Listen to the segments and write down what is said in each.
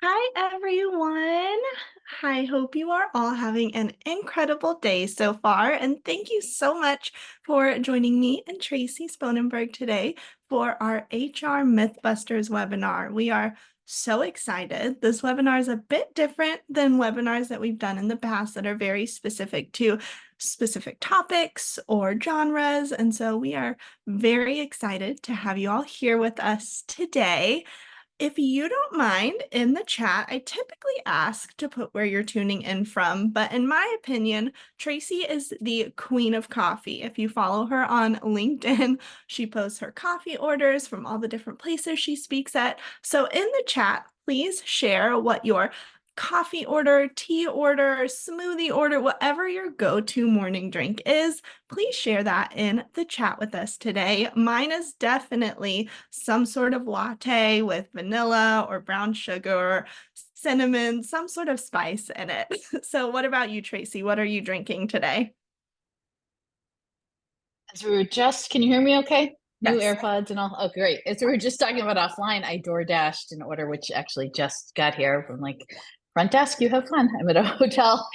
Hi, everyone. I hope you are all having an incredible day so far. And thank you so much for joining me and Tracy Sponenberg today for our HR Mythbusters webinar. We are so excited. This webinar is a bit different than webinars that we've done in the past that are very specific to specific topics or genres. And so we are very excited to have you all here with us today. If you don't mind, in the chat, I typically ask to put where you're tuning in from, but in my opinion, Tracy is the queen of coffee. If you follow her on LinkedIn, she posts her coffee orders from all the different places she speaks at. So in the chat, please share what your coffee order, tea order, smoothie order, whatever your go-to morning drink is, please share that in the chat with us today. Mine is definitely some sort of latte with vanilla or brown sugar, cinnamon, some sort of spice in it. So what about you, Tracy? What are you drinking today? As we were just, can you hear me okay? New Yes. AirPods and all. Oh, great. As we were just talking about offline, I door dashed an order, which actually just got here from like front desk. You have fun. I'm at a hotel.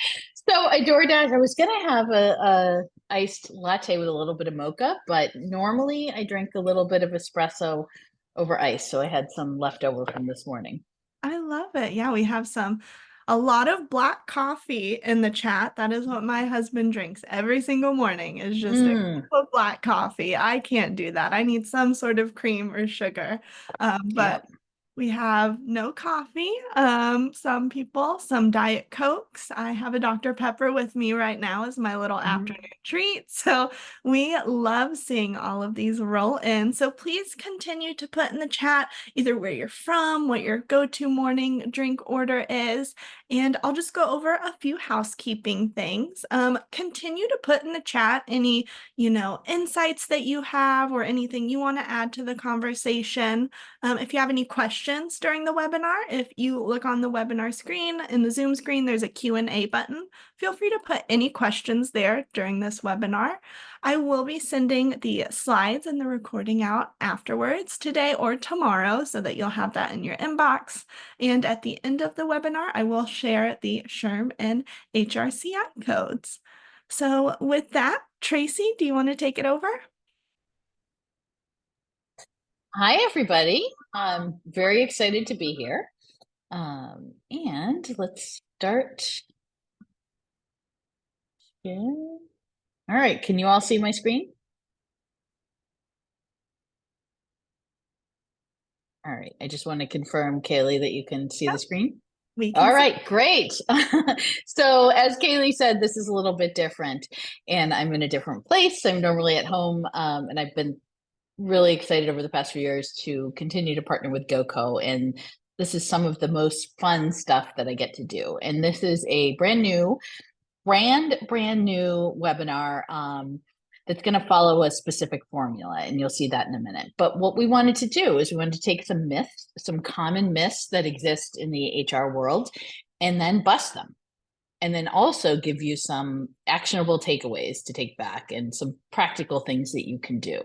So I door dashed. I was going to have a iced latte with a little bit of mocha, but normally I drink a little bit of espresso over ice. So I had some leftover from this morning. I love it. Yeah, we have a lot of black coffee in the chat. That is what my husband drinks every single morning is just a Mm, cup of black coffee. I can't do that. I need some sort of cream or sugar. But yep. we have no coffee. Some people, some Diet Cokes. I have a Dr. Pepper with me right now as my little Mhm. afternoon treat. So we love seeing all of these roll in. So please continue to put in the chat either where you're from, what your go-to morning drink order is, and I'll just go over a few housekeeping things. Continue to put in the chat any, insights that you have or anything you want to add to the conversation. If you have any questions during the webinar, if you look on the webinar screen, in the Zoom screen, there's a Q&A button. Feel free to put any questions there during this webinar. I will be sending the slides and the recording out afterwards today or tomorrow so that you'll have that in your inbox. And at the end of the webinar, I will share the SHRM and HRCI codes. So with that, Tracy, do you want to take it over? Hi, everybody. I'm very excited to be here. And let's start. Yeah. All right. Can you all see my screen? All right. I just want to confirm, Kaylee, that you can see the Yep, screen. we can All see. right, great. So as Kaylee said, this is a little bit different, and I'm in a different place. I'm normally at home, and I've been really excited over the past few years to continue to partner with GoCo. And this is some of the most fun stuff that I get to do. And this is a brand new webinar that's going to follow a specific formula, and you'll see that in a minute. But what we wanted to do is we wanted to take some myths, some common myths that exist in the HR world, and then bust them. And then also give you some actionable takeaways to take back and some practical things that you can do.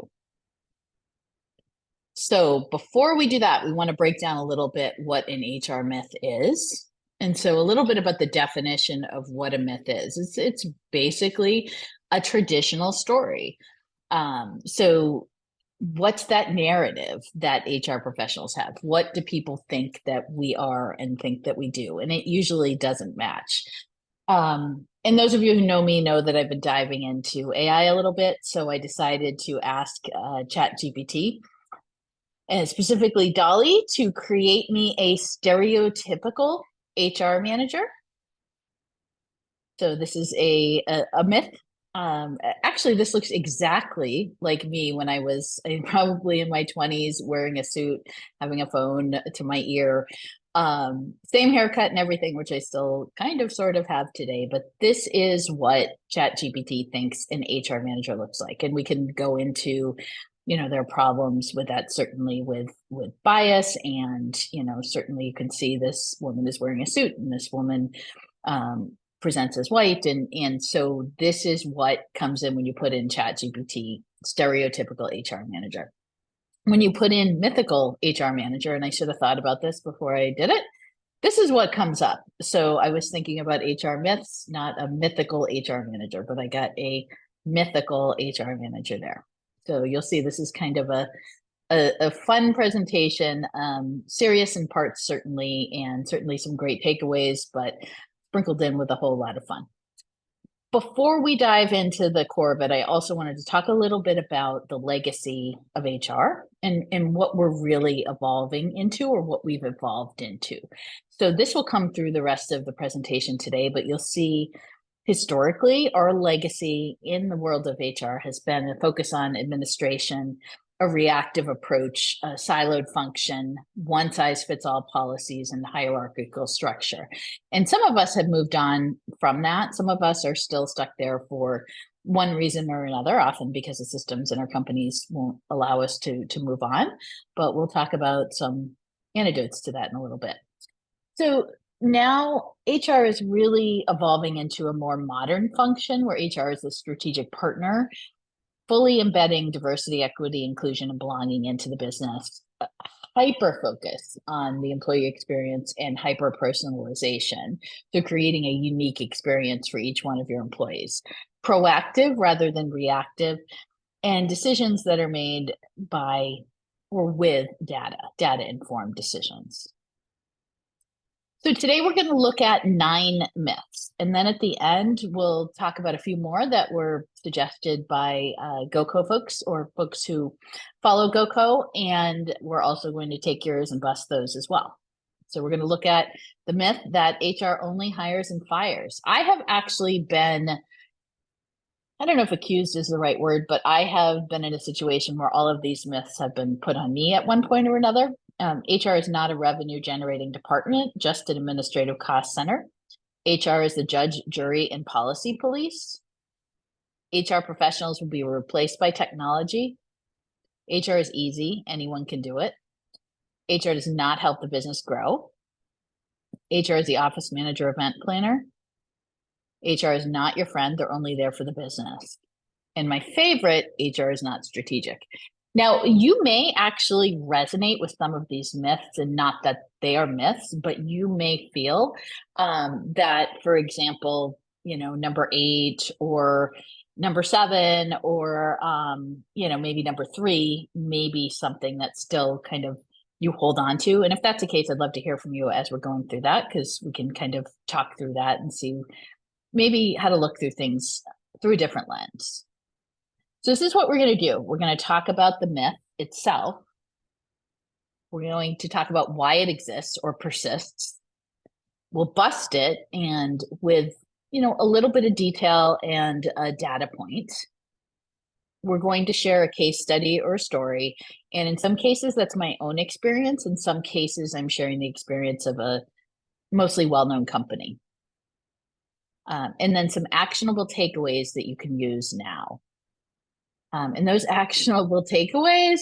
So before we do that, we want to break down a little bit what an HR myth is. And so a little bit about the definition of what a myth is. It's basically a traditional story. So what's that narrative that HR professionals have? What do people think that we are and think that we do? And it usually doesn't match. And those of you who know me know that I've been diving into AI a little bit. So I decided to ask ChatGPT and specifically Dolly to create me a stereotypical HR manager. So this is a myth. Actually, this looks exactly like me when I was probably in my 20s, wearing a suit, having a phone to my ear, same haircut and everything, which I still kind of sort of have today. But this is what ChatGPT thinks an HR manager looks like, and we can go into there are problems with that, certainly with bias, and certainly you can see this woman is wearing a suit and this woman presents as white, and so this is what comes in when you put in ChatGPT stereotypical HR manager. When you put in mythical HR manager, and I should have thought about this before I did it, This is what comes up. So I was thinking about HR myths, not a mythical HR manager, but I got a mythical HR manager there. So you'll see this is kind of a fun presentation, serious in parts certainly, and certainly some great takeaways, but sprinkled in with a whole lot of fun. Before we dive into the core of it, I also wanted to talk a little bit about the legacy of HR and what we're really evolving into or what we've evolved into. So this will come through the rest of the presentation today, but you'll see historically our legacy in the world of HR has been a focus on administration, a reactive approach, a siloed function, one size fits all policies, and hierarchical structure. And some of us have moved on from that. Some of us are still stuck there for one reason or another, often because the systems in our companies won't allow us to move on. But we'll talk about some antidotes to that in a little bit. So now HR is really evolving into a more modern function where HR is a strategic partner, fully embedding diversity, equity, inclusion, and belonging into the business. Hyper focus on the employee experience and hyper personalization. So creating a unique experience for each one of your employees. Proactive rather than reactive, and decisions that are made by or with data informed decisions. So today we're going to look at 9 myths, and then at the end we'll talk about a few more that were suggested by GoCo folks or folks who follow GoCo, and we're also going to take yours and bust those as well. So we're going to look at the myth that HR only hires and fires. I have actually been, I don't know if accused is the right word, but I have been in a situation where all of these myths have been put on me at one point or another. HR is not a revenue generating department, just an administrative cost center. HR is the judge, jury, and policy police. HR professionals will be replaced by technology. HR is easy, anyone can do it. HR does not help the business grow. HR is the office manager, event planner. HR is not your friend, they're only there for the business. And my favorite, HR is not strategic. Now, you may actually resonate with some of these myths, and not that they are myths, but you may feel that, for example, number 8 or number 7 or, maybe number 3 may be something that's still kind of you hold on to. And if that's the case, I'd love to hear from you as we're going through that, because we can kind of talk through that and see maybe how to look through things through a different lens. So this is what we're going to do. We're going to talk about the myth itself. We're going to talk about why it exists or persists. We'll bust it, and with a little bit of detail and a data point. We're going to share a case study or a story. And in some cases, that's my own experience. In some cases, I'm sharing the experience of a mostly well-known company. And then some actionable takeaways that you can use now. And those actionable takeaways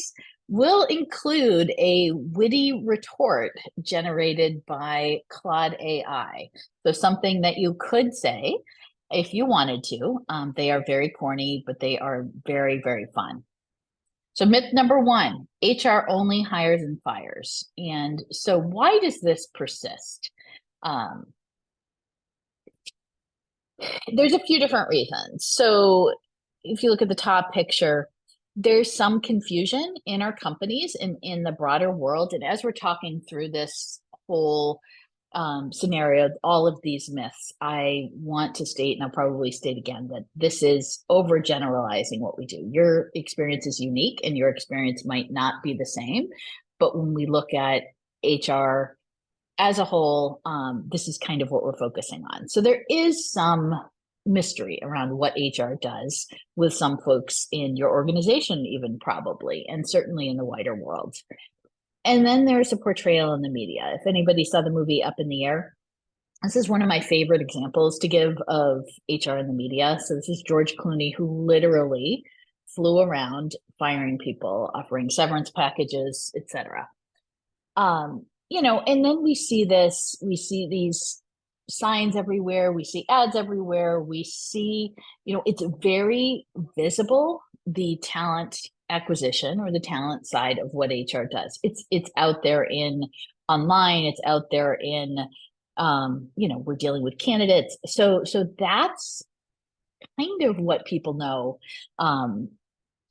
will include a witty retort generated by Claude AI. So something that you could say if you wanted to. They are very corny, but they are very, very fun. So myth number 1, HR only hires and fires. And so why does this persist? There's a few different reasons. So if you look at the top picture, there's some confusion in our companies and in the broader world. And as we're talking through this whole scenario, all of these myths, I want to state, and I'll probably state again, that this is overgeneralizing what we do. Your experience is unique and your experience might not be the same. But when we look at HR as a whole, this is kind of what we're focusing on. So there is some mystery around what HR does with some folks in your organization, even probably, and certainly in the wider world. And then there's a portrayal in the media. If anybody saw the movie Up in the Air, this is one of my favorite examples to give of HR in the media. So this is George Clooney, who literally flew around firing people, offering severance packages, etc. And then we see these signs everywhere, we see ads everywhere, we see, it's very visible, the talent acquisition or the talent side of what HR does. It's out there in online, it's out there in, we're dealing with candidates. So that's kind of what people know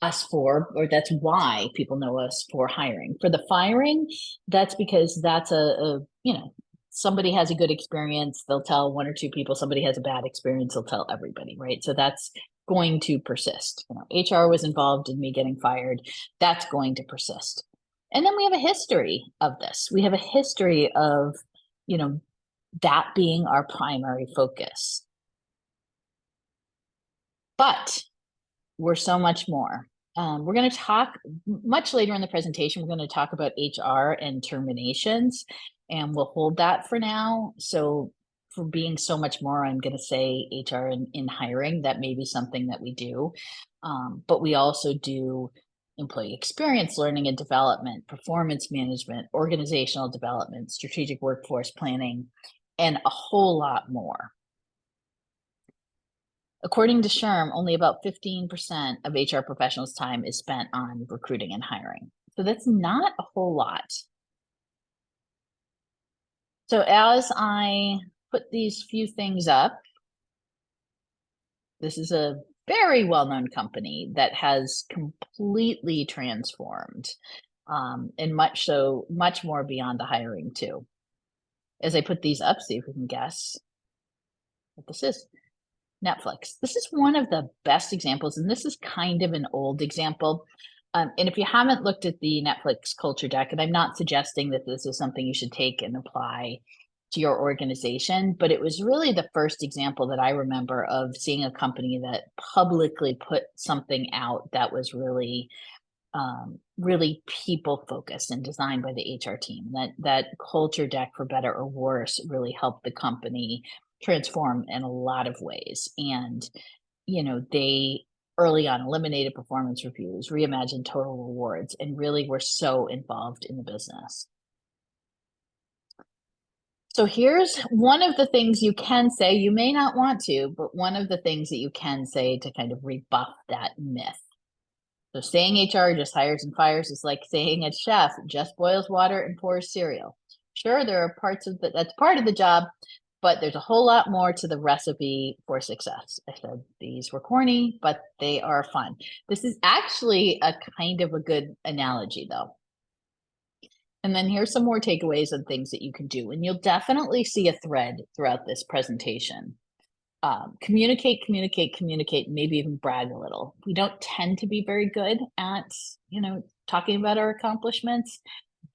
us for, or that's why people know us for hiring. For the firing, that's because that's somebody has a good experience, they'll tell one or two people. Somebody has a bad experience, they'll tell everybody, right? So that's going to persist. HR was involved in me getting fired. That's going to persist. And then we have a history of this. We have a history of, that being our primary focus. But we're so much more. We're going to talk much later in the presentation. We're going to talk about HR and terminations, and we'll hold that for now. So for being so much more, I'm going to say HR in hiring. That may be something that we do. But we also do employee experience, learning and development, performance management, organizational development, strategic workforce planning, and a whole lot more. According to SHRM, only about 15% of HR professionals' time is spent on recruiting and hiring. So that's not a whole lot. So as I put these few things up, this is a very well-known company that has completely transformed, and much more beyond the hiring too. As I put these up, see if we can guess what this is. Netflix. This is one of the best examples, and this is kind of an old example. And if you haven't looked at the Netflix culture deck, and I'm not suggesting that this is something you should take and apply to your organization, but it was really the first example that I remember of seeing a company that publicly put something out that was really really people focused and designed by the HR team. That culture deck, for better or worse, really helped the company transform in a lot of ways. And they early on eliminated performance reviews, reimagined total rewards, and really were so involved in the business. So here's one of the things you can say. You may not want to, but one of the things that you can say to kind of rebuff that myth. So saying HR just hires and fires is like saying a chef just boils water and pours cereal. Sure, there are parts of that's part of the job, but there's a whole lot more to the recipe for success. I said these were corny, but they are fun. This is actually a kind of a good analogy, though. And then here's some more takeaways on things that you can do. And you'll definitely see a thread throughout this presentation. Communicate, maybe even brag a little. We don't tend to be very good at, talking about our accomplishments,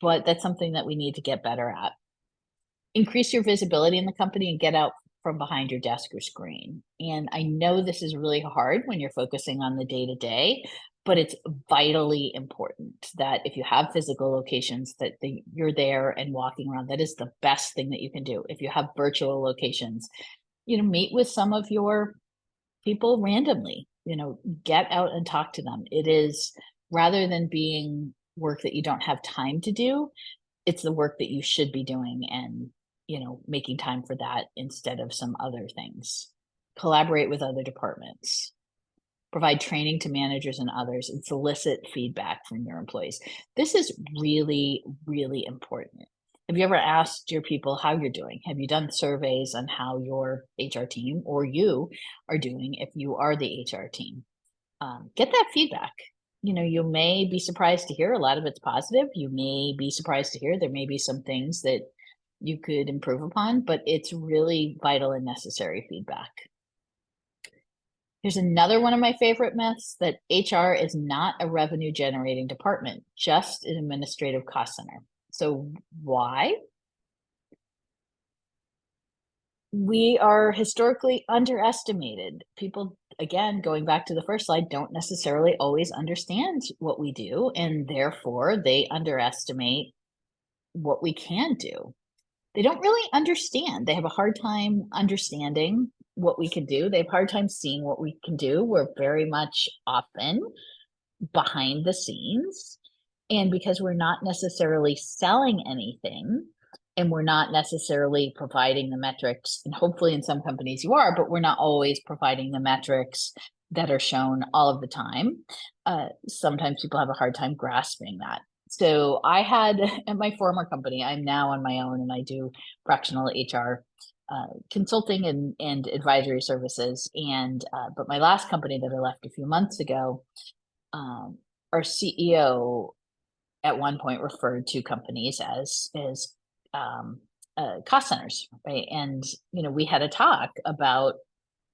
but that's something that we need to get better at. Increase your visibility in the company and get out from behind your desk or screen. And I know this is really hard when you're focusing on the day to day, but it's vitally important that if you have physical locations that you're there and walking around. That is the best thing that you can do. If you have virtual locations, meet with some of your people randomly, get out and talk to them. It is, rather than being work that you don't have time to do, it's the work that you should be doing, and, making time for that instead of some other things. Collaborate with other departments. Provide training to managers and others, and solicit feedback from your employees. This is really, really important. Have you ever asked your people how you're doing? Have you done surveys on how your HR team or you are doing if you are the HR team? Get that feedback. You may be surprised to hear a lot of it's positive. You may be surprised to hear there may be some things that you could improve upon, but it's really vital and necessary feedback. Here's another one of my favorite myths, that HR is not a revenue generating department, just an administrative cost center. So why? We are historically underestimated. People, again, going back to the first slide, don't necessarily always understand what we do, and therefore they underestimate what we can do. They don't really understand. They have a hard time understanding what we can do. They have a hard time seeing what we can do. We're very much often behind the scenes. And because we're not necessarily selling anything, and we're not necessarily providing the metrics, and hopefully in some companies you are, but we're not always providing the metrics that are shown all of the time. Sometimes people have a hard time grasping that. So I had at my former company, I'm now on my own and I do fractional HR consulting and advisory services. But my last company that I left a few months ago, um, our CEO at one point referred to companies as um, cost centers, right? And we had a talk about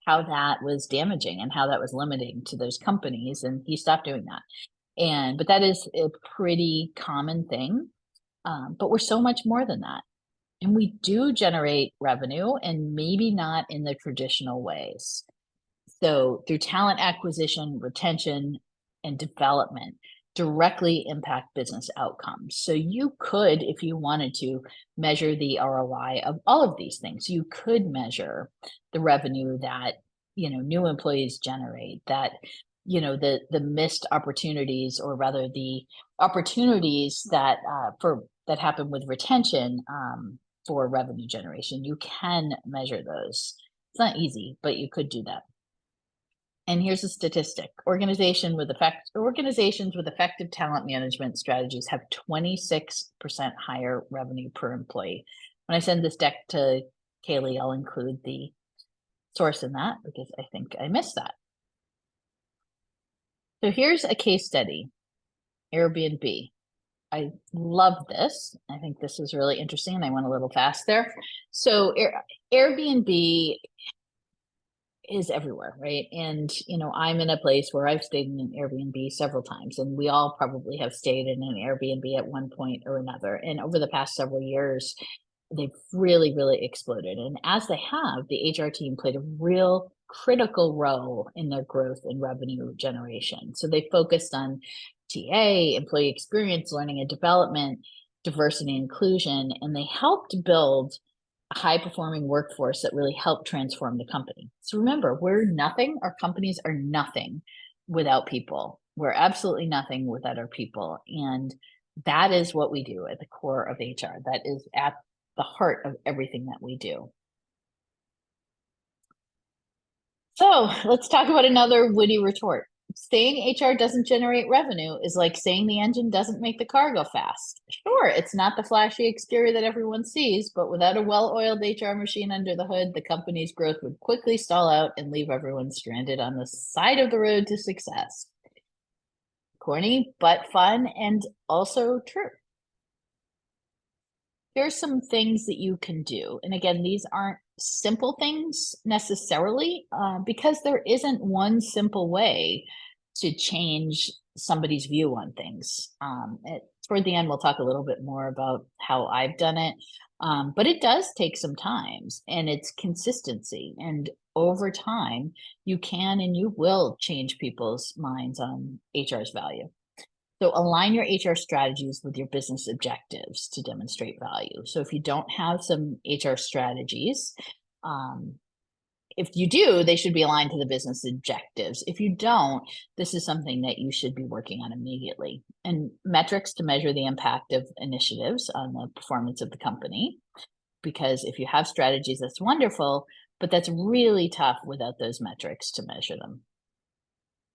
how that was damaging and how that was limiting to those companies, and he stopped doing that. But that is a pretty common thing. But we're so much more than that. And we do generate revenue, and maybe not in the traditional ways. So through talent acquisition, retention, and development directly impact business outcomes. So you could, if you wanted to, measure the ROI of all of these things. You could measure the revenue that, new employees generate, that, the missed opportunities, or rather the opportunities that that happen with retention for revenue generation. You can measure those. It's not easy, but you could do that. And here's a statistic. Organizations with effective talent management strategies have 26% higher revenue per employee. When I send this deck to Kaylee, I'll include the source in that because I think I missed that. So here's a case study, Airbnb. I love this. I think this is really interesting, and I went a little fast there. So Airbnb is everywhere, right? And I'm in a place where I've stayed in an Airbnb several times, and we all probably have stayed in an Airbnb at one point or another. And over the past several years, they've really, really exploded. And as they have, the HR team played a real critical role in their growth and revenue generation. So they focused on TA, employee experience, learning and development, diversity and inclusion, and they helped build a high performing workforce that really helped transform the company. So remember, we're nothing, our companies are nothing without people. We're absolutely nothing without our people. And that is what we do at the core of HR. That is at the heart of everything that we do. So let's talk about another witty retort. Saying HR doesn't generate revenue is like saying the engine doesn't make the car go fast. Sure, it's not the flashy exterior that everyone sees, but without a well-oiled HR machine under the hood, the company's growth would quickly stall out and leave everyone stranded on the side of the road to success. Corny, but fun, and also true. Here's some things that you can do. And again, these aren't simple things necessarily, because there isn't one simple way to change somebody's view on things. Toward the end, we'll talk a little bit more about how I've done it. But it does take some time, and it's consistency. And over time, you can and you will change people's minds on HR's value. So align your HR strategies with your business objectives to demonstrate value. So if you don't have some HR strategies, if you do, they should be aligned to the business objectives. If you don't, this is something that you should be working on immediately. And metrics to measure the impact of initiatives on the performance of the company. Because if you have strategies, that's wonderful, but that's really tough without those metrics to measure them.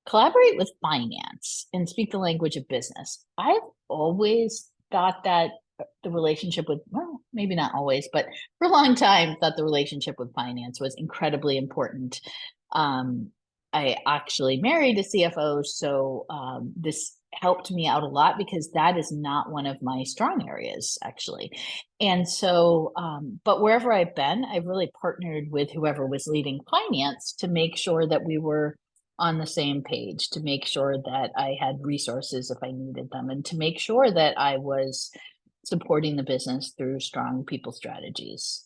Collaborate with finance and speak the language of business. I've always thought that the relationship with, well, maybe not always, but for a long time, thought the relationship with finance was incredibly important. I actually married a CFO, so this helped me out a lot because that is not one of my strong areas, actually. And so, but wherever I've been, I've really partnered with whoever was leading finance to make sure that we were on the same page, to make sure that I had resources if I needed them, and to make sure that I was supporting the business through strong people strategies.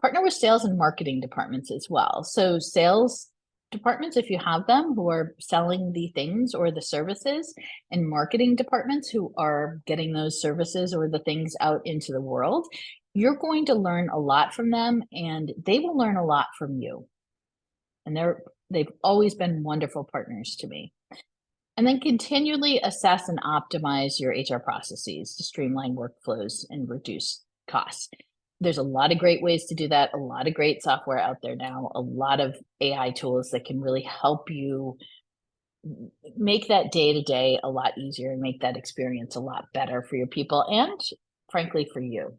Partner with sales and marketing departments as well. So sales departments, if you have them, who are selling the things or the services, and marketing departments who are getting those services or the things out into the world, you're going to learn a lot from them, and they will learn a lot from you. And they've always been wonderful partners to me. And then continually assess and optimize your HR processes to streamline workflows and reduce costs. There's a lot of great ways to do that, a lot of great software out there now, a lot of AI tools that can really help you make that day to day a lot easier and make that experience a lot better for your people and frankly for you.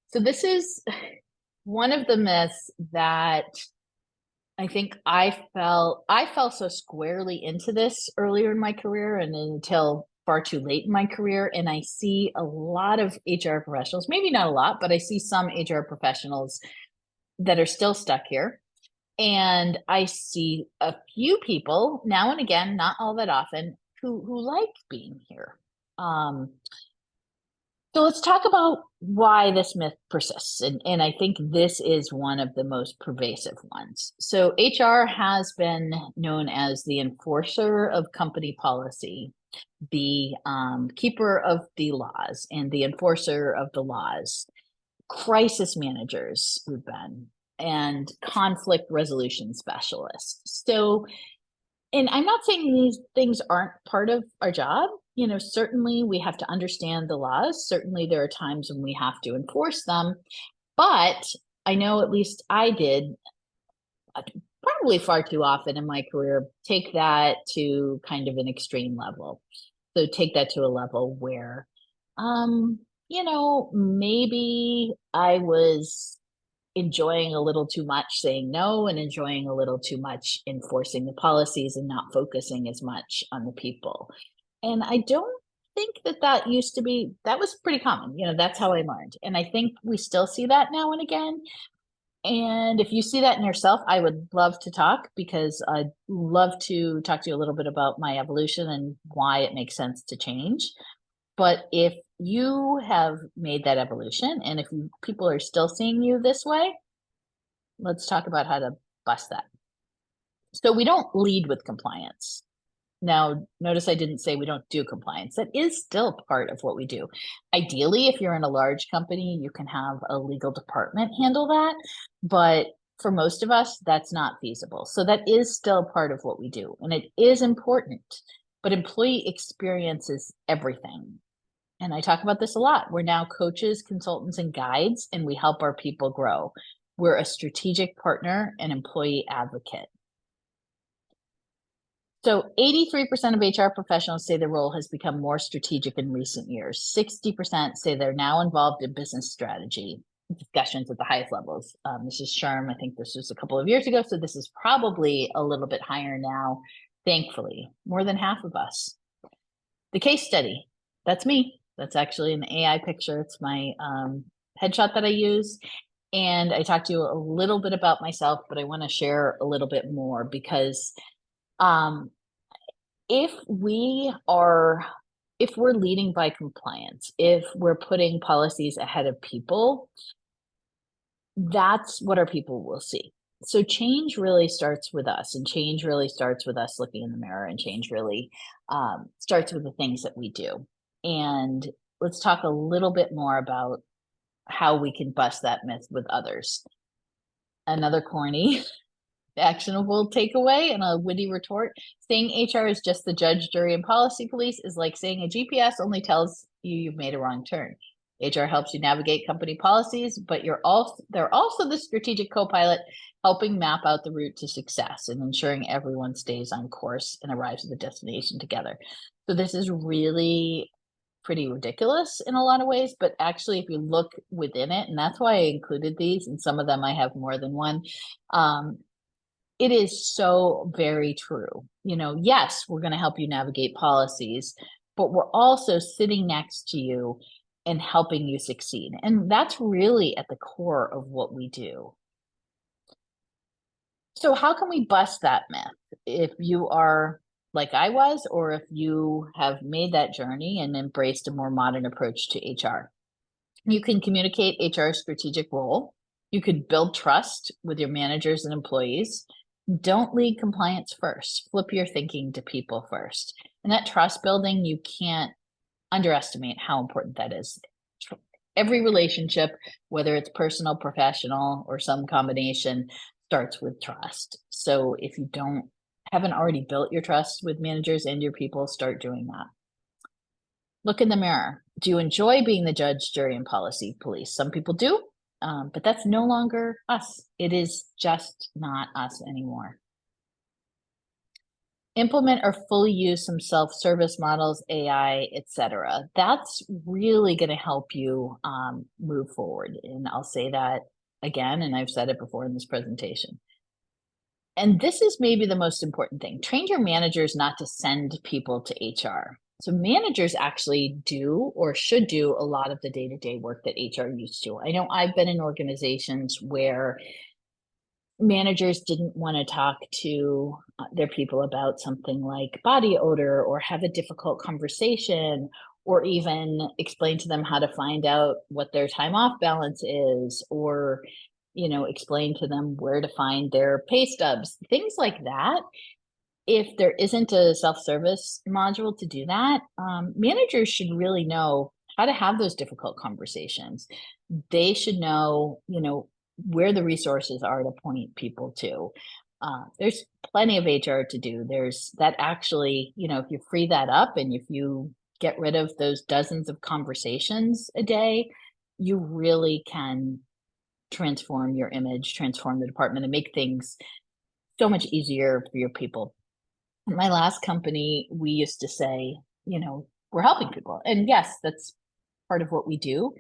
So this is one of the myths that I think I fell so squarely into this earlier in my career and until far too late in my career. And I see a lot of HR professionals, maybe not a lot, but I see some HR professionals that are still stuck here. And I see a few people now and again, not all that often, who like being here. Um, so let's talk about why this myth persists. And I think this is one of the most pervasive ones. So HR has been known as the enforcer of company policy, the keeper of the laws, and the enforcer of the laws. Crisis managers we've been, and conflict resolution specialists. So, and I'm not saying these things aren't part of our job. You know, certainly we have to understand the laws. Certainly there are times when we have to enforce them. But I know at least I did probably far too often in my career take that to kind of an extreme level. So take that to a level where, um, maybe I was enjoying a little too much saying no and enjoying a little too much enforcing the policies and not focusing as much on the people. And I don't think that that used to be, that was pretty common. That's how I learned. And I think we still see that now and again. And if you see that in yourself, I would love to talk because I'd love to talk to you a little bit about my evolution and why it makes sense to change. But if you have made that evolution and if people are still seeing you this way, let's talk about how to bust that. So we don't lead with compliance. Now, notice I didn't say we don't do compliance. That is still part of what we do. Ideally, if you're in a large company, you can have a legal department handle that. But for most of us, that's not feasible. So that is still part of what we do. And it is important. But employee experience is everything. And I talk about this a lot. We're now coaches, consultants, and guides, and we help our people grow. We're a strategic partner and employee advocate. So 83% of HR professionals say the role has become more strategic in recent years. 60% say they're now involved in business strategy discussions at the highest levels. This is Sharm. I think this was a couple of years ago. So this is probably a little bit higher now, thankfully, more than half of us. The case study, that's me. That's actually an AI picture. It's my headshot that I use. And I talked to you a little bit about myself, but I want to share a little bit more because if we're leading by compliance, if we're putting policies ahead of people, that's what our people will see. So change really starts with us, and change really starts with us looking in the mirror, and change really starts with the things that we do. And let's talk a little bit more about how we can bust that myth with others. Another corny actionable takeaway and a witty retort: saying HR is just the judge, jury, and policy police is like saying a GPS only tells you you've made a wrong turn. HR helps you navigate company policies, but they're also the strategic co-pilot, helping map out the route to success and ensuring everyone stays on course and arrives at the destination together. So this is really pretty ridiculous in a lot of ways, but actually if you look within it, and that's why I included these, and some of them I have more than one, it is so very true. Yes, we're going to help you navigate policies, but we're also sitting next to you and helping you succeed. And that's really at the core of what we do. So how can we bust that myth? If you are like I was, or if you have made that journey and embraced a more modern approach to HR, you can communicate HR's strategic role. You could build trust with your managers and employees. Don't lead compliance first. Flip your thinking to people first. And that trust building, you can't underestimate how important that is. Every relationship, whether it's personal, professional, or some combination, starts with trust. So if you haven't already built your trust with managers and your people, start doing that. Look in the mirror. Do you enjoy being the judge, jury, and policy police? Some people do. But that's no longer us. It is just not us anymore. Implement or fully use some self-service models, AI, etc. That's really going to help you move forward. And I'll say that again, and I've said it before in this presentation. And this is maybe the most important thing. Train your managers not to send people to HR. So managers actually do or should do a lot of the day-to-day work that HR used to. I know I've been in organizations where managers didn't want to talk to their people about something like body odor or have a difficult conversation or even explain to them how to find out what their time off balance is or explain to them where to find their pay stubs, things like that. If there isn't a self-service module to do that, managers should really know how to have those difficult conversations. They should know where the resources are to point people to. There's plenty of HR to do. There's that actually, if you free that up and if you get rid of those dozens of conversations a day, you really can transform your image, transform the department, and make things so much easier for your people. In my last company, we used to say, we're helping people. And yes, that's part of what we do.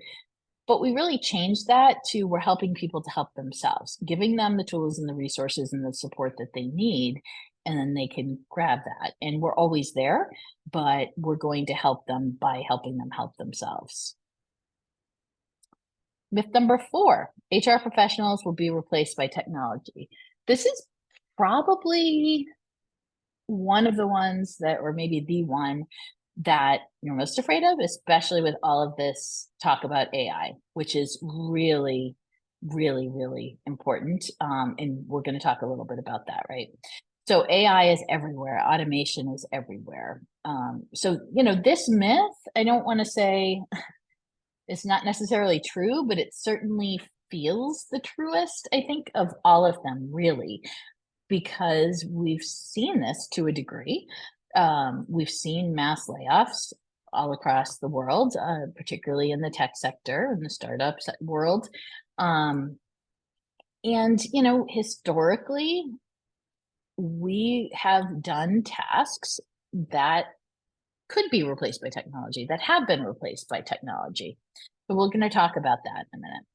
But we really changed that to we're helping people to help themselves, giving them the tools and the resources and the support that they need, and then they can grab that. And we're always there, but we're going to help them by helping them help themselves. Myth number 4, HR professionals will be replaced by technology. This is probably one of the ones that, or maybe the one that you're most afraid of, especially with all of this talk about AI, which is really, really, really important. And we're going to talk a little bit about that, right? So AI is everywhere. Automation is everywhere. So, this myth, I don't want to say it's not necessarily true, but it certainly feels the truest, I think, of all of them, really, because we've seen this to a degree. We've seen mass layoffs all across the world, particularly in the tech sector and the startup world. And, historically, we have done tasks that could be replaced by technology, that have been replaced by technology. So we're going to talk about that in a minute.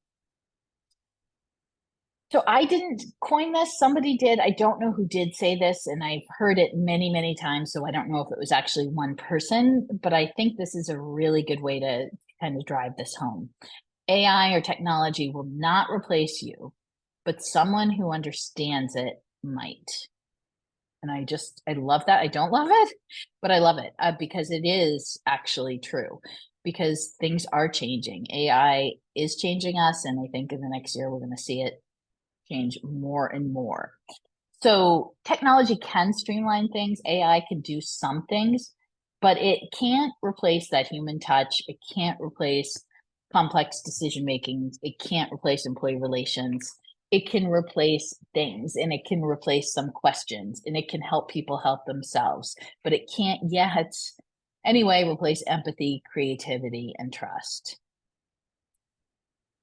So I didn't coin this, somebody did. I don't know who did say this, and I've heard it many, many times, so I don't know if it was actually one person, but I think this is a really good way to kind of drive this home. AI or technology will not replace you, but someone who understands it might. And I love that. I don't love it, but I love it because it is actually true, because things are changing. AI is changing us, and I think in the next year, we're going to see it change more and more. So technology can streamline things. AI can do some things, but it can't replace that human touch. It can't replace complex decision making. It can't replace employee relations. It can replace things, and it can replace some questions, and it can help people help themselves, but it can't yet anyway replace empathy, creativity, and trust.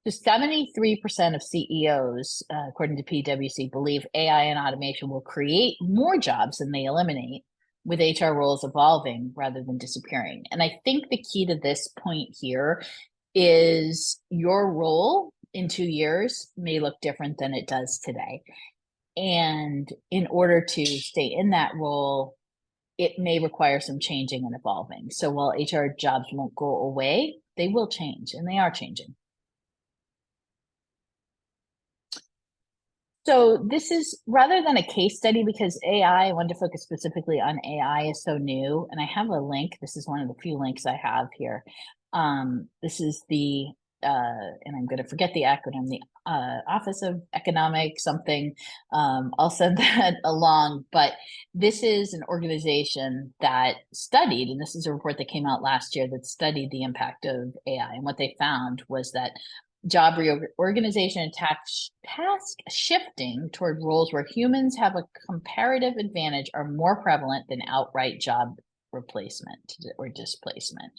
So 73% of CEOs, according to PwC, believe AI and automation will create more jobs than they eliminate, with HR roles evolving rather than disappearing. And I think the key to this point here is your role in 2 years may look different than it does today. And in order to stay in that role, it may require some changing and evolving. So while HR jobs won't go away, they will change, and they are changing. So this is rather than a case study, because I wanted to focus specifically on AI is so new, and I have a link. This is one of the few links I have here. This is the, and I'm going to forget the acronym, the Office of Economic something. I'll send that along, but this is an organization that studied, and this is a report that came out last year that studied the impact of AI. And what they found was that job reorganization and task shifting toward roles where humans have a comparative advantage are more prevalent than outright job replacement or displacement.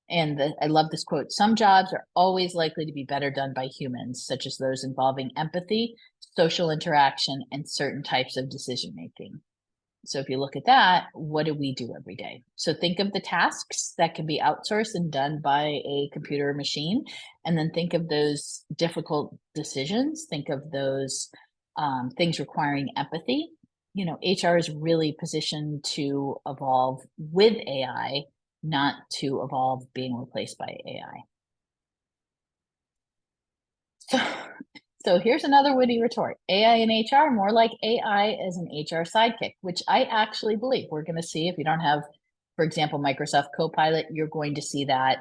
And I love this quote: some jobs are always likely to be better done by humans, such as those involving empathy, social interaction, and certain types of decision making. So if you look at that, what do we do every day? So think of the tasks that can be outsourced and done by a computer or machine, and then think of those difficult decisions. Think of those things requiring empathy. You know, HR is really positioned to evolve with AI, not to evolve being replaced by AI. So, so here's another witty retort. AI and HR, more like AI as an HR sidekick, which I actually believe. We're going to see if you don't have, for example, Microsoft Copilot, you're going to see that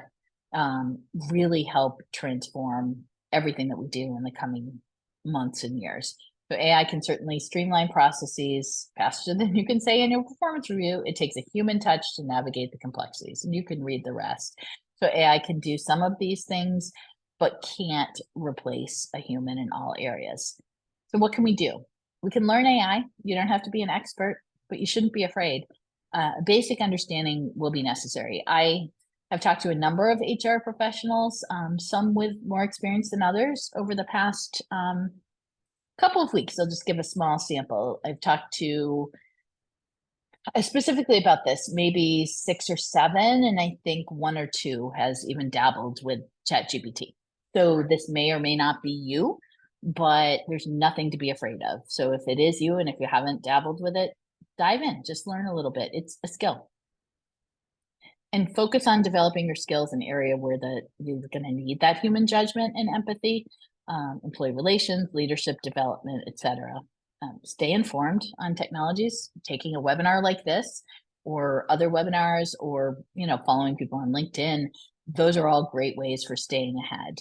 really help transform everything that we do in the coming months and years. So AI can certainly streamline processes faster than you can say in your performance review. It takes a human touch to navigate the complexities, and you can read the rest. So AI can do some of these things, but can't replace a human in all areas. So what can we do? We can learn AI. You don't have to be an expert, but you shouldn't be afraid. Basic understanding will be necessary. I have talked to a number of HR professionals, some with more experience than others over the past couple of weeks. I'll just give a small sample. I've talked to specifically about this, maybe 6 or 7, and I think 1 or 2 has even dabbled with ChatGPT. So this may or may not be you, but there's nothing to be afraid of. So if it is you, and if you haven't dabbled with it, dive in, just learn a little bit. It's a skill. And focus on developing your skills in an area where you're going to need that human judgment and empathy, employee relations, leadership development, etc. Stay informed on technologies. Taking a webinar like this, or other webinars, or following people on LinkedIn. Those are all great ways for staying ahead.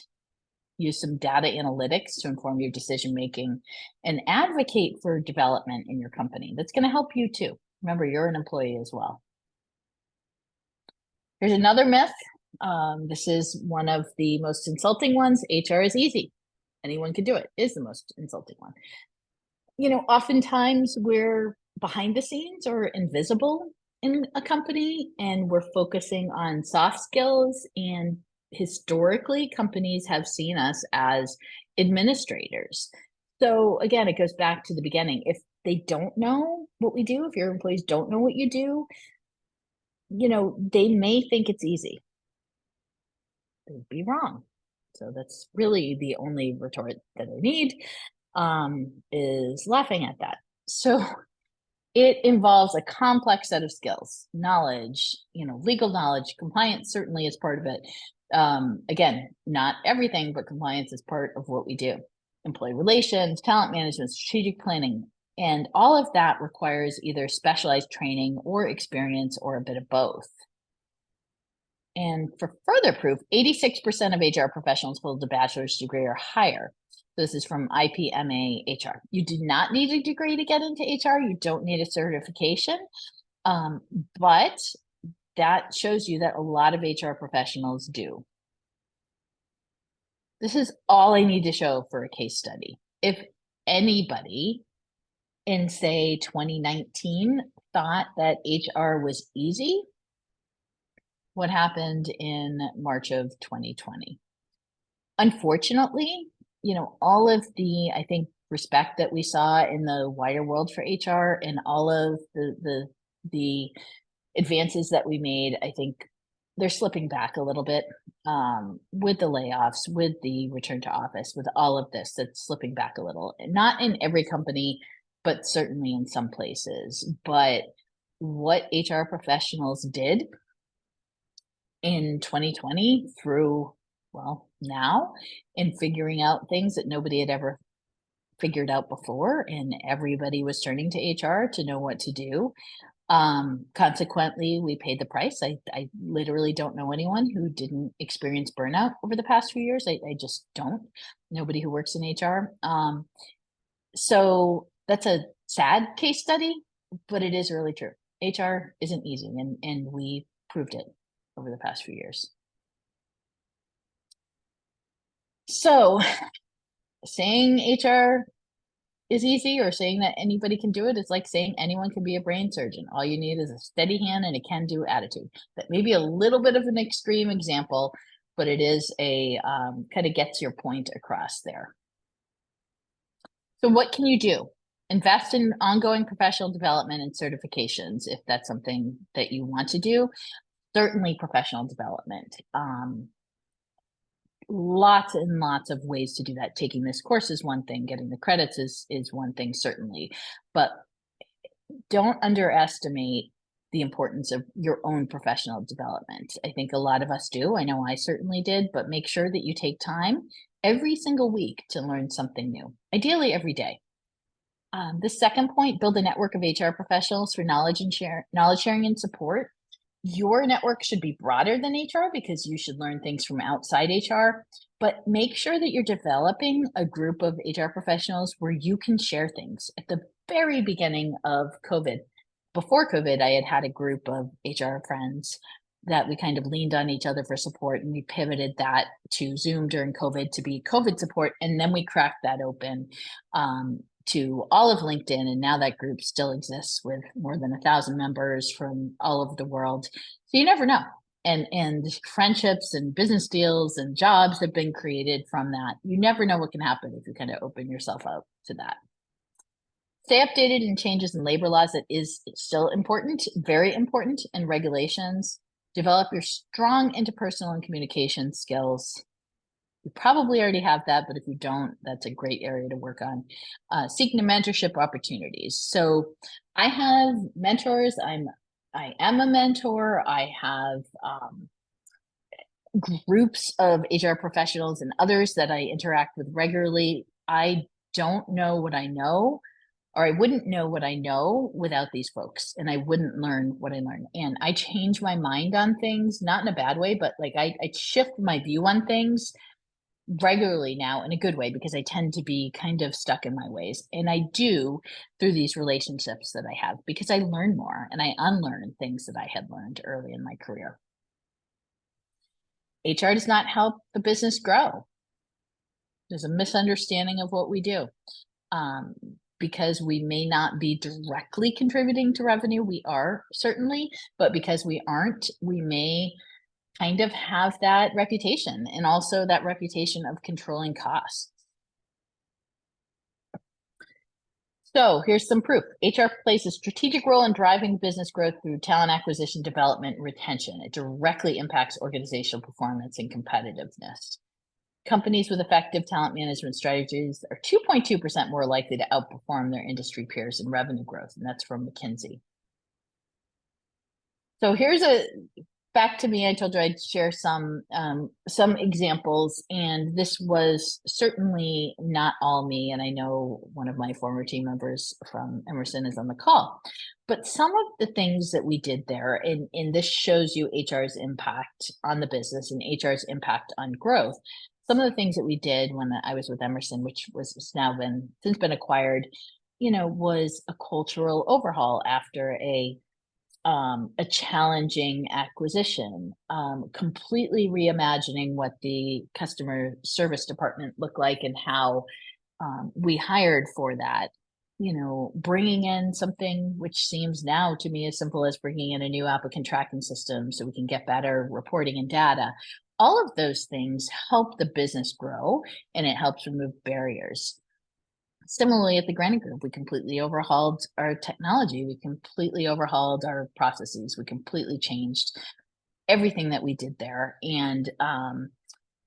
Use some data analytics to inform your decision making, and advocate for development in your company. That's going to help you too. Remember, you're an employee as well. Here's another myth. This is one of the most insulting ones. HR is easy. Anyone can do it, is the most insulting one. Oftentimes we're behind the scenes or invisible in a company, and we're focusing on soft skills. And historically, companies have seen us as administrators. So again, it goes back to the beginning. If they don't know what we do, if your employees don't know what you do, they may think it's easy. They'd be wrong. So that's really the only retort that I need, is laughing at that. So it involves a complex set of skills, knowledge, legal knowledge. Compliance certainly is part of it. Again, not everything, but compliance is part of what we do. Employee relations, talent management, strategic planning, and all of that requires either specialized training or experience, or a bit of both. And for further proof, 86% of HR professionals hold a bachelor's degree or higher. This is from IPMA HR. You do not need a degree to get into HR. You don't need a certification. But that shows you that a lot of HR professionals do. This is all I need to show for a case study. If anybody in, say, 2019 thought that HR was easy, what happened in March of 2020? Unfortunately, all of the, I think, respect that we saw in the wider world for HR, and all of the advances that we made, I think they're slipping back a little bit, with the layoffs, with the return to office, with all of this. That's slipping back a little. Not in every company, but certainly in some places. But what HR professionals did in 2020 through, well, now, in figuring out things that nobody had ever figured out before, and everybody was turning to HR to know what to do. Consequently, we paid the price. I literally don't know anyone who didn't experience burnout over the past few years. I just don't. Nobody who works in HR. So that's a sad case study, but it is really true. HR isn't easy, and we proved it over the past few years. So saying HR is easy, or saying that anybody can do it is like saying anyone can be a brain surgeon. All you need is a steady hand and a can-do attitude. That may be a little bit of an extreme example, but it is a kind of gets your point across there. So what can you do? Invest in ongoing professional development and certifications if that's something that you want to do. Certainly professional development. Lots and lots of ways to do that. Taking this course is one thing, getting the credits is one thing, certainly. But don't underestimate the importance of your own professional development. I think a lot of us do. I know I certainly did, but make sure that you take time every single week to learn something new, ideally every day. The second point, build a network of HR professionals for knowledge sharing and support. Your network should be broader than HR because you should learn things from outside HR, but make sure that you're developing a group of HR professionals where you can share things. At the very beginning of COVID, before COVID, I had a group of HR friends that we kind of leaned on each other for support, and we pivoted that to Zoom during COVID to be COVID support. And then we cracked that open to all of LinkedIn. And now that group still exists with more than 1,000 members from all over the world. So you never know. And friendships and business deals and jobs have been created from that. You never know what can happen if you kind of open yourself up to that. Stay updated in changes in labor laws. That is still important, very important, and regulations. Develop your strong interpersonal and communication skills. You probably already have that, but if you don't, that's a great area to work on. Seeking mentorship opportunities. So I have mentors. I am a mentor. I have groups of HR professionals and others that I interact with regularly. I don't know what I know, or I wouldn't know what I know without these folks, and I wouldn't learn what I learn. And I change my mind on things, not in a bad way, but like I shift my view on things regularly now in a good way because I tend to be kind of stuck in my ways. And I do through these relationships that I have because I learn more and I unlearn things that I had learned early in my career. HR does not help the business grow. There's a misunderstanding of what we do. Because we may not be directly contributing to revenue, we are certainly, but because we aren't, we may kind of have that reputation and also that reputation of controlling costs. So here's some proof. HR plays a strategic role in driving business growth through talent acquisition, development, and retention. It directly impacts organizational performance and competitiveness. Companies with effective talent management strategies are 2.2% more likely to outperform their industry peers in revenue growth, and that's from McKinsey. So here's back to me. I told you I'd share some examples, and this was certainly not all me. And I know one of my former team members from Emerson is on the call, but some of the things that we did there, and this shows you HR's impact on the business and HR's impact on growth. Some of the things that we did when I was with Emerson, which was now since been acquired, was a cultural overhaul after a challenging acquisition, completely reimagining what the customer service department looked like and how we hired for that. Bringing in something which seems now to me as simple as bringing in a new applicant tracking system so we can get better reporting and data. All of those things help the business grow, and it helps remove barriers. Similarly, at the Granite Group, we completely overhauled our technology. We completely overhauled our processes. We completely changed everything that we did there. And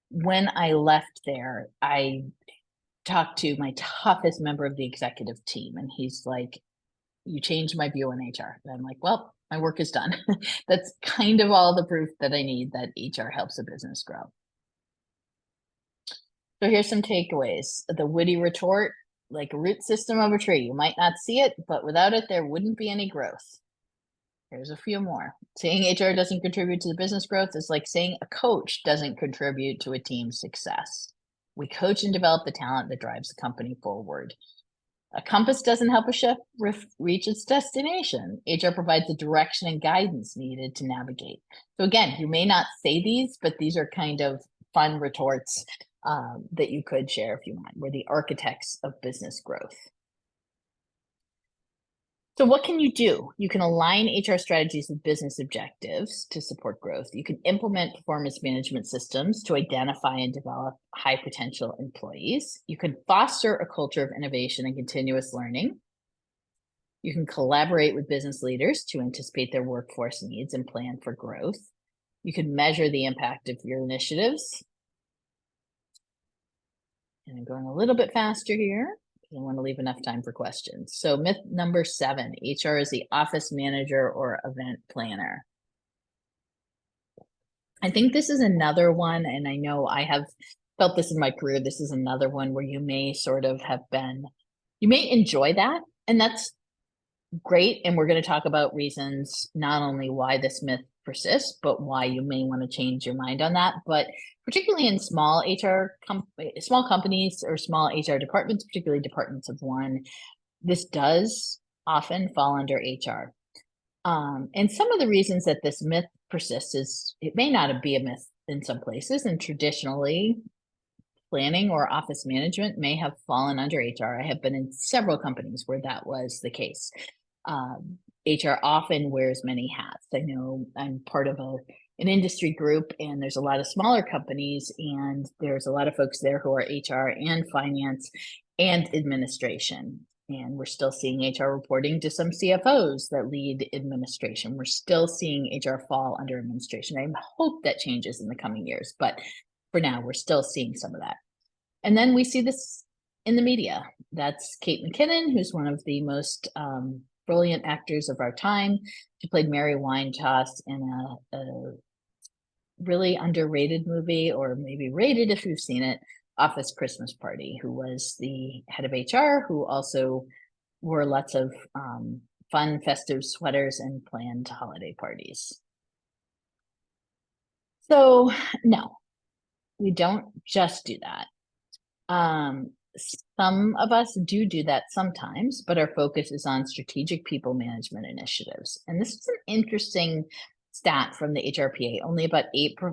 when I left there, I talked to my toughest member of the executive team, and he's like, "You changed my view on HR." And I'm like, "Well, my work is done." That's kind of all the proof that I need that HR helps a business grow. So here's some takeaways. The witty retort, like a root system of a tree. You might not see it, but without it, there wouldn't be any growth. Here's a few more. Saying HR doesn't contribute to the business growth is like saying a coach doesn't contribute to a team's success. We coach and develop the talent that drives the company forward. A compass doesn't help a ship reach its destination. HR provides the direction and guidance needed to navigate. So again, you may not say these, but these are kind of fun retorts that you could share if you want. We're the architects of business growth. So what can you do? You can align HR strategies with business objectives to support growth. You can implement performance management systems to identify and develop high potential employees. You can foster a culture of innovation and continuous learning. You can collaborate with business leaders to anticipate their workforce needs and plan for growth. You can measure the impact of your initiatives. And I'm going a little bit faster here because I want to leave enough time for questions. So myth number 7, HR is the office manager or event planner. I think this is another one, and I know I have felt this in my career. This is another one where you may sort of have been, you may enjoy that, and that's great. And we're going to talk about reasons not only why this myth persists, but why you may want to change your mind on that. But particularly in small small companies or small HR departments, particularly departments of one, this does often fall under HR. And some of the reasons that this myth persists is it may not be a myth in some places, and traditionally planning or office management may have fallen under HR. I have been in several companies where that was the case. HR often wears many hats. I know I'm part of an industry group, and there's a lot of smaller companies, and there's a lot of folks there who are HR and finance and administration. And we're still seeing HR reporting to some CFOs that lead administration. We're still seeing HR fall under administration. I hope that changes in the coming years, but for now, we're still seeing some of that. And then we see this in the media. That's Kate McKinnon, who's one of the most brilliant actors of our time. She played Mary Winehouse in a really underrated movie, or maybe rated if you've seen it, Office Christmas Party, who was the head of HR, who also wore lots of fun, festive sweaters and planned holiday parties. So, no, we don't just do that. Some of us do that sometimes, but our focus is on strategic people management initiatives. And this is an interesting stat from the HRPA. Only about 8%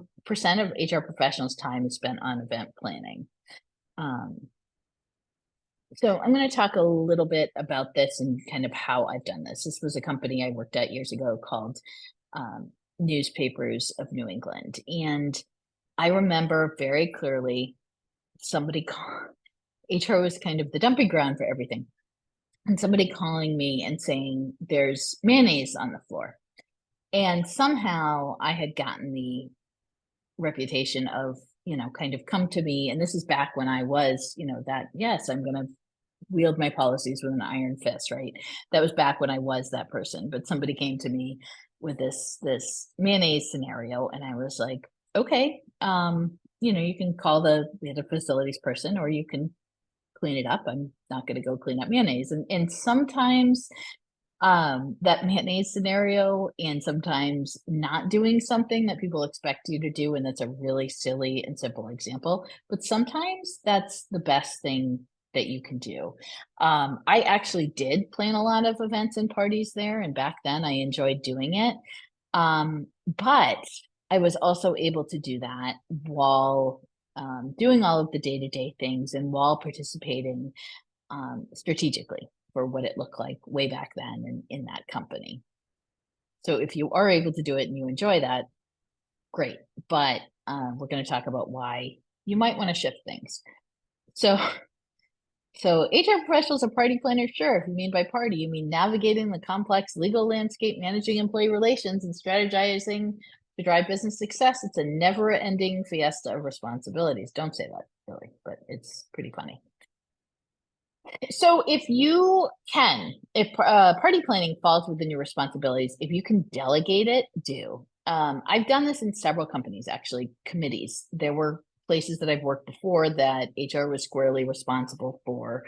of HR professionals' time is spent on event planning. So I'm going to talk a little bit about this and kind of how I've done this. This was a company I worked at years ago called Newspapers of New England. And I remember very clearly somebody called, HR was kind of the dumping ground for everything. And somebody calling me and saying, there's mayonnaise on the floor. And somehow I had gotten the reputation of, kind of come to me. And this is back when I was, that, yes, I'm going to wield my policies with an iron fist, right? That was back when I was that person. But somebody came to me with this mayonnaise scenario. And I was like, okay, you can call the facilities person, or you can clean it up. I'm not going to go clean up mayonnaise. And sometimes that mayonnaise scenario, and sometimes not doing something that people expect you to do, and that's a really silly and simple example, but sometimes that's the best thing that you can do. I actually did plan a lot of events and parties there, and back then I enjoyed doing it. But I was also able to do that while doing all of the day-to-day things and while participating strategically for what it looked like way back then in that company. So if you are able to do it and you enjoy that, great. But we're going to talk about why you might want to shift things. So HR professionals are party planners. Sure. If you mean by party, you mean navigating the complex legal landscape, managing employee relations, and strategizing to drive business success. It's a never-ending fiesta of responsibilities. Don't say that, really, but it's pretty funny. So if party planning falls within your responsibilities, if you can delegate it, do. I've done this in several companies, actually, committees. There were places that I've worked before that HR was squarely responsible for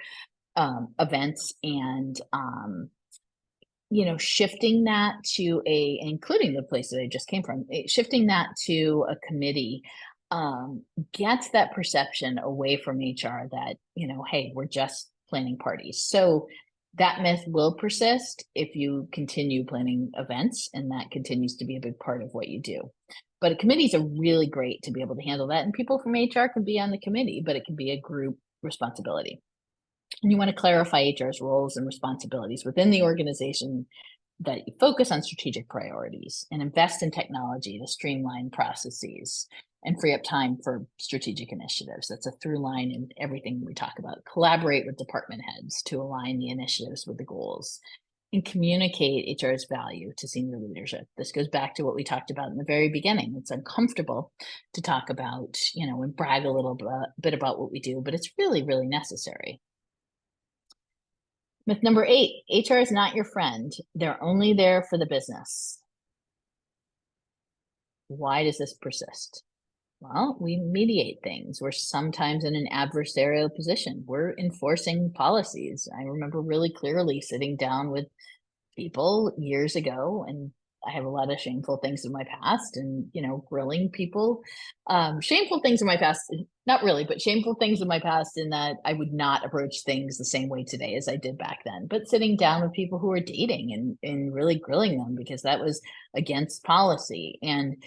events, and shifting that to including the place that I just came from, shifting that to a committee gets that perception away from HR that, hey, we're just planning parties. So that myth will persist if you continue planning events, and that continues to be a big part of what you do. But committees are really great to be able to handle that. And people from HR can be on the committee, but it can be a group responsibility. And you want to clarify HR's roles and responsibilities within the organization, that you focus on strategic priorities and invest in technology to streamline processes and free up time for strategic initiatives. That's a through line in everything we talk about. Collaborate with department heads to align the initiatives with the goals, and communicate HR's value to senior leadership. This goes back to what we talked about in the very beginning. It's uncomfortable to talk about, and brag a little bit about what we do, but it's really, really necessary. Myth number 8, HR is not your friend. They're only there for the business. Why does this persist? Well, we mediate things. We're sometimes in an adversarial position. We're enforcing policies. I remember really clearly sitting down with people years ago, and I have a lot of shameful things in my past, and grilling people. Shameful things in my past, not really, but shameful things in my past, in that I would not approach things the same way today as I did back then. But sitting down with people who were dating and really grilling them, because that was against policy. And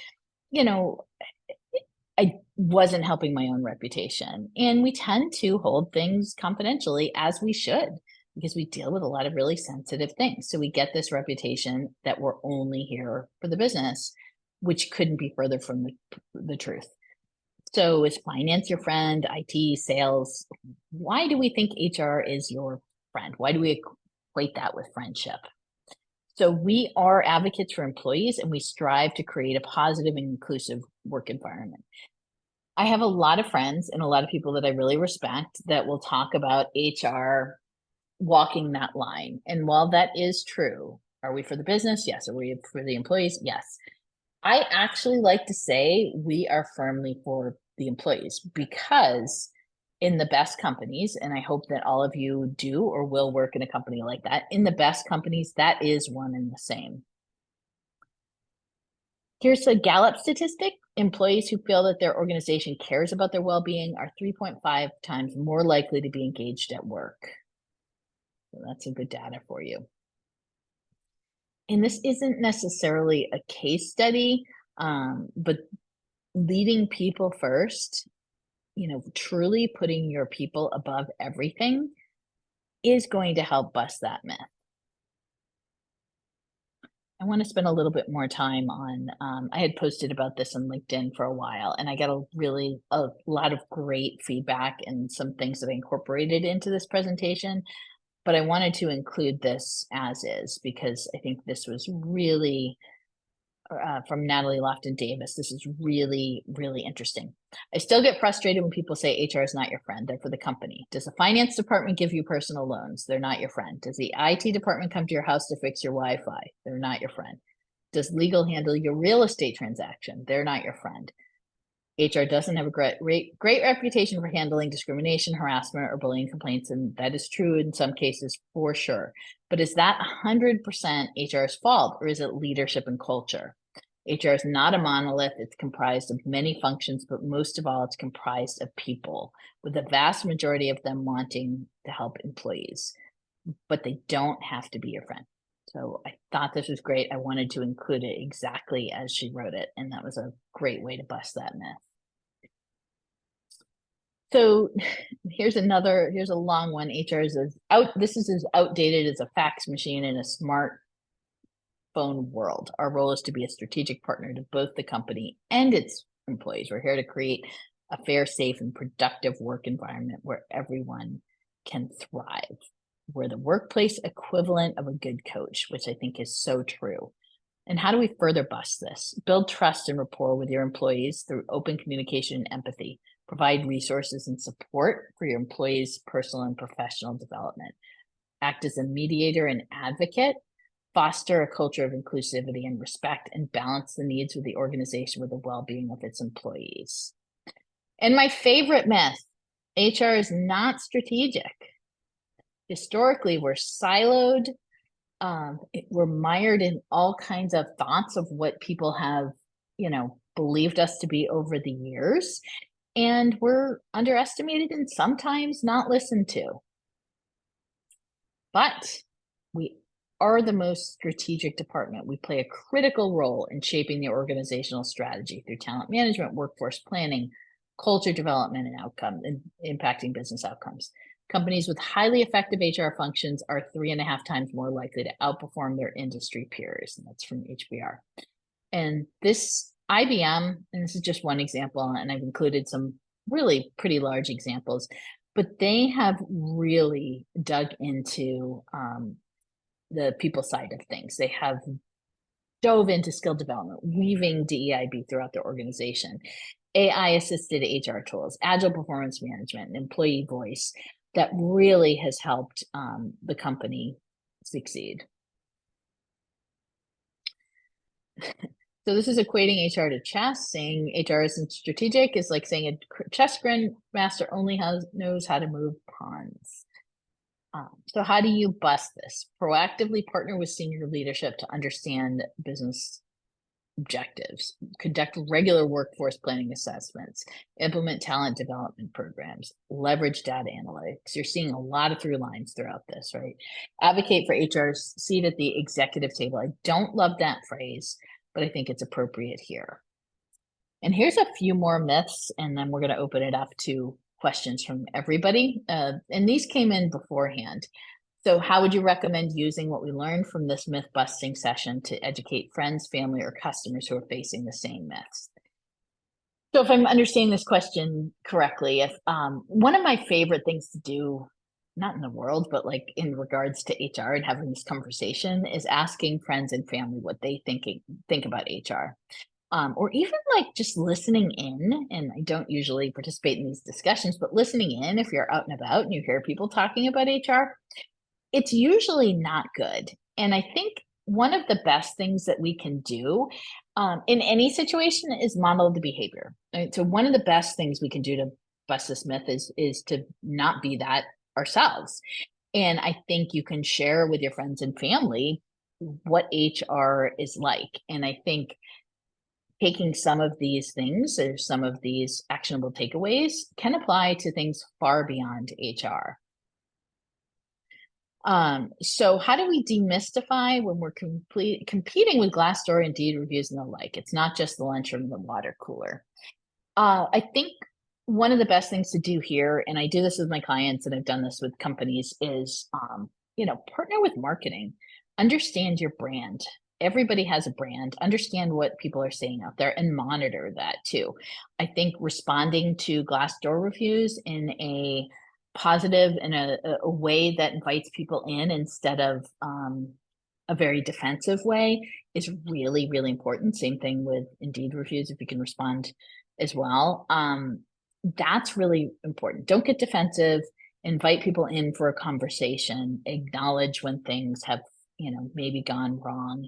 I wasn't helping my own reputation. And we tend to hold things confidentially, as we should, because we deal with a lot of really sensitive things. So we get this reputation that we're only here for the business, which couldn't be further from the truth. So is finance your friend, IT, sales? Why do we think HR is your friend? Why do we equate that with friendship? So we are advocates for employees, and we strive to create a positive and inclusive work environment. I have a lot of friends and a lot of people that I really respect that will talk about HR walking that line. And while that is true, are we for the business? Yes. Are we for the employees? Yes. I actually like to say we are firmly for the employees, because in the best companies, and I hope that all of you do or will work in a company like that, in the best companies, that is one and the same. Here's a Gallup statistic. Employees who feel that their organization cares about their well-being are 3.5 times more likely to be engaged at work. So that's some good data for you. And this isn't necessarily a case study, but leading people first, truly putting your people above everything, is going to help bust that myth. I want to spend a little bit more time on, I had posted about this on LinkedIn for a while, and I got a lot of great feedback and some things that I incorporated into this presentation, but I wanted to include this as is, because I think this was really, from Natalie Lofton Davis. This is really, really interesting. I still get frustrated when people say HR is not your friend. They're for the company. Does the finance department give you personal loans? They're not your friend. Does the IT department come to your house to fix your Wi-Fi? They're not your friend. Does legal handle your real estate transaction? They're not your friend. HR doesn't have a great reputation for handling discrimination, harassment, or bullying complaints, and that is true in some cases for sure. But is that 100% HR's fault, or is it leadership and culture? HR is not a monolith. It's comprised of many functions, but most of all, it's comprised of people, with the vast majority of them wanting to help employees, but they don't have to be your friend. So I thought this was great. I wanted to include it exactly as she wrote it, and that was a great way to bust that myth. So here's a long one. HR is this is as outdated as a fax machine in a smartphone world. Our role is to be a strategic partner to both the company and its employees. We're here to create a fair, safe, and productive work environment where everyone can thrive. We're the workplace equivalent of a good coach, which I think is so true. And how do we further bust this? Build trust and rapport with your employees through open communication and empathy. Provide resources and support for your employees' personal and professional development. Act as a mediator and advocate. Foster a culture of inclusivity and respect, and balance the needs of the organization with the well-being of its employees. And my favorite myth, HR is not strategic. Historically, we're siloed. We're mired in all kinds of thoughts of what people have, believed us to be over the years. And we're underestimated and sometimes not listened to. But we are the most strategic department. We play a critical role in shaping the organizational strategy through talent management, workforce planning, culture development, and impacting business outcomes. Companies with highly effective HR functions are 3.5 times more likely to outperform their industry peers. And that's from HBR. And this IBM, and this is just one example, and I've included some really pretty large examples, but they have really dug into the people side of things. They have dove into skill development, weaving DEIB throughout their organization, AI assisted HR tools, agile performance management, and employee voice that really has helped the company succeed. So this is equating HR to chess. Saying HR isn't strategic is like saying a chess grandmaster only knows how to move pawns. So how do you bust this? Proactively partner with senior leadership to understand business objectives, conduct regular workforce planning assessments, implement talent development programs, leverage data analytics. You're seeing a lot of through lines throughout this, right? Advocate for HR's seat at the executive table. I don't love that phrase, but I think it's appropriate here. And here's a few more myths, and then we're going to open it up to questions from everybody. And these came in beforehand. So how would you recommend using what we learned from this myth busting session to educate friends, family, or customers who are facing the same myths? So if I'm understanding this question correctly, if one of my favorite things to do, not in the world, but like in regards to HR and having this conversation, is asking friends and family what they think about HR. Or even like just listening in, and I don't usually participate in these discussions, but listening in, if you're out and about and you hear people talking about HR, it's usually not good. And I think one of the best things that we can do in any situation is model the behavior. Right? So one of the best things we can do to bust this myth is to not be that ourselves. And I think you can share with your friends and family what HR is like. And I think taking some of these things or some of these actionable takeaways can apply to things far beyond HR. So how do we demystify when we're competing with Glassdoor, Indeed reviews, and the like? It's not just the lunchroom, the water cooler. I think one of the best things to do here, and I do this with my clients, and I've done this with companies, is partner with marketing. Understand your brand. Everybody has a brand. Understand what people are saying out there and monitor that too. I think responding to Glassdoor reviews in a positive and a way that invites people in instead of a very defensive way is really, really important. Same thing with Indeed reviews, if you can respond as well. That's really important. Don't get defensive, invite people in for a conversation, acknowledge when things have, maybe gone wrong.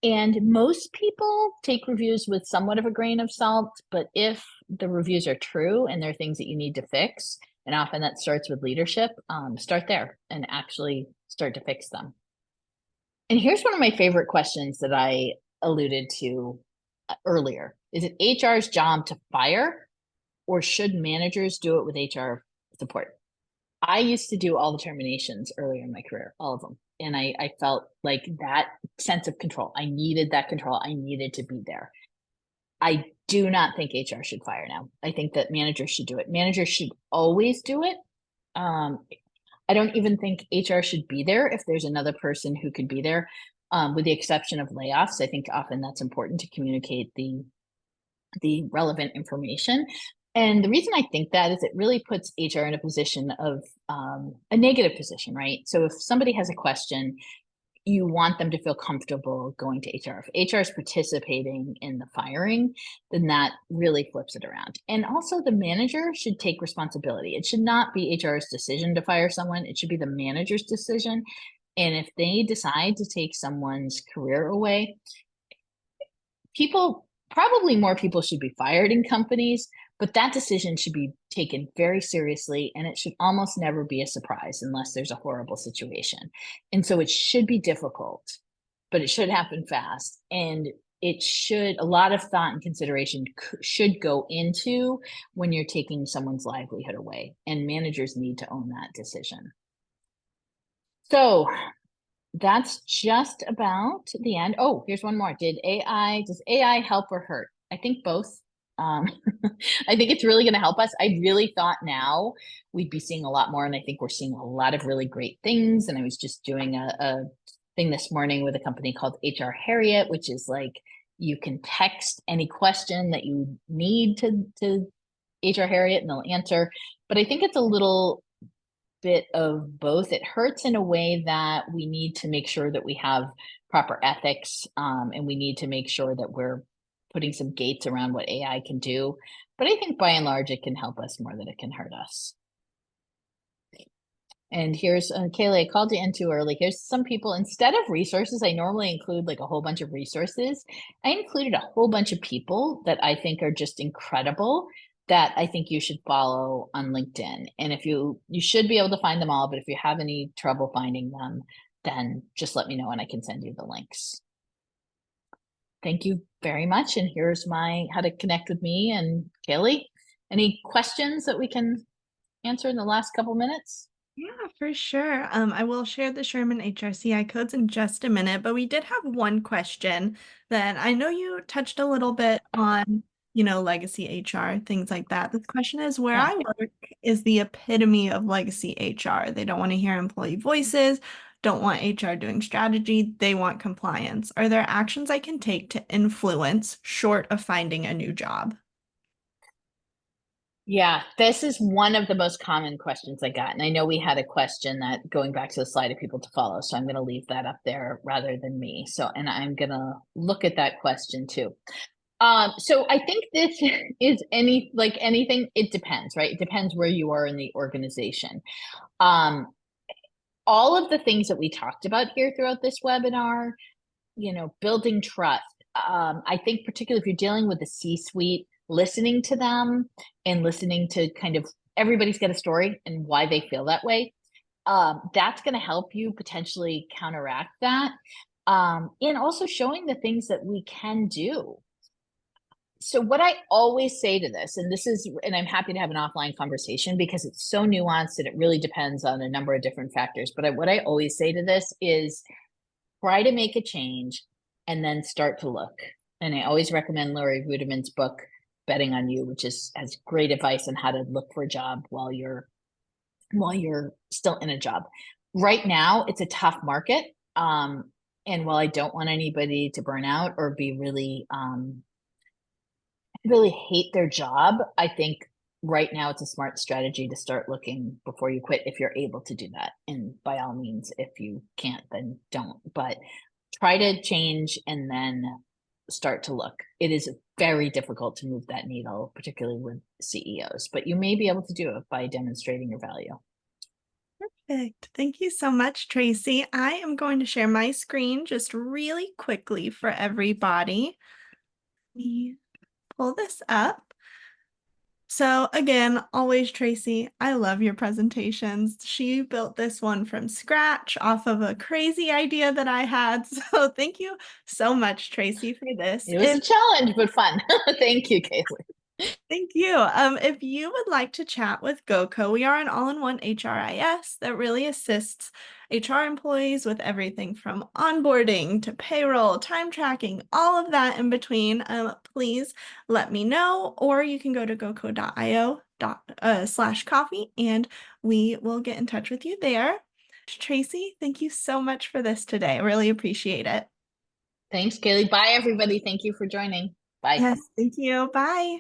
And most people take reviews with somewhat of a grain of salt, but if the reviews are true and there are things that you need to fix, and often that starts with leadership, start there and actually start to fix them. And here's one of my favorite questions that I alluded to earlier. Is it HR's job to fire, or should managers do it with HR support? I used to do all the terminations earlier in my career, all of them. And I felt like that sense of control. I needed that control. I needed to be there. I do not think HR should fire now. I think that managers should do it. Managers should always do it. I don't even think HR should be there if there's another person who could be there, with the exception of layoffs. I think often that's important to communicate the relevant information. And the reason I think that is it really puts HR in a position of a negative position, right? So if somebody has a question, you want them to feel comfortable going to HR. If HR is participating in the firing, then that really flips it around. And also the manager should take responsibility. It should not be HR's decision to fire someone. It should be the manager's decision. And if they decide to take someone's career away, probably more people should be fired in companies, but that decision should be taken very seriously, and it should almost never be a surprise unless there's a horrible situation. And so it should be difficult, but it should happen fast. And a lot of thought and consideration should go into when you're taking someone's livelihood away, and managers need to own that decision. So that's just about the end. Oh, here's one more. Does AI help or hurt? I think both. I think it's really going to help us. I really thought now we'd be seeing a lot more, and I think we're seeing a lot of really great things. And I was just doing a thing this morning with a company called HR Harriet, which is like you can text any question that you need to HR Harriet and they'll answer. But I think it's a little bit of both. It hurts in a way that we need to make sure that we have proper ethics, and we need to make sure that we're putting some gates around what AI can do. But I think by and large, it can help us more than it can hurt us. And here's Kaylee, I called you in too early. Here's some people, instead of resources, I normally include like a whole bunch of resources. I included a whole bunch of people that I think are just incredible that I think you should follow on LinkedIn. And if you should be able to find them all, but if you have any trouble finding them, then just let me know and I can send you the links. Thank you very much. And here's my how to connect with me and Kaylee. Any questions that we can answer in the last couple minutes? Yeah, for sure. I will share the Sherman HRCI codes in just a minute, but we did have one question that I know you touched a little bit on, legacy HR, things like that. This question is, where Yeah. I work is the epitome of legacy HR. They don't want to hear employee voices, don't want HR doing strategy, they want compliance. Are there actions I can take to influence short of finding a new job? Yeah, this is one of the most common questions I got. And I know we had a question that going back to the slide of people to follow. So I'm going to leave that up there rather than me. So, and I'm going to look at that question too. So I think this is like anything, it depends, right? It depends where you are in the organization. Um, all of the things that we talked about here throughout this webinar, building trust. I think particularly if you're dealing with the C-suite, listening to them and listening to kind of everybody's got a story and why they feel that way. That's going to help you potentially counteract that. And also showing the things that we can do. So what I always say to this, and I'm happy to have an offline conversation because it's so nuanced and it really depends on a number of different factors. But what I always say to this is try to make a change and then start to look. And I always recommend Laurie Rudimann's book, Betting on You, which has great advice on how to look for a job while you're still in a job. Right now, it's a tough market. And while I don't want anybody to burn out or be really hate their job, I think right now it's a smart strategy to start looking before you quit if you're able to do that. And by all means, if you can't, then don't. But try to change and then start to look. It is very difficult to move that needle, particularly with CEOs, but you may be able to do it by demonstrating your value. Perfect. Thank you so much, Tracy. I am going to share my screen just really quickly for everybody. Let me pull this up. So again, always Tracy, I love your presentations. She built this one from scratch off of a crazy idea that I had. So thank you so much, Tracy, for this. It was a challenge, but fun. Thank you, Kaylee. Thank you. If you would like to chat with GoCo, we are an all-in-one HRIS that really assists HR employees with everything from onboarding to payroll, time tracking, all of that in between. Please let me know, or you can go to goco.io/coffee and we will get in touch with you there. Tracy, thank you so much for this today. I really appreciate it. Thanks, Kaylee. Bye, everybody. Thank you for joining. Bye. Yes, thank you. Bye.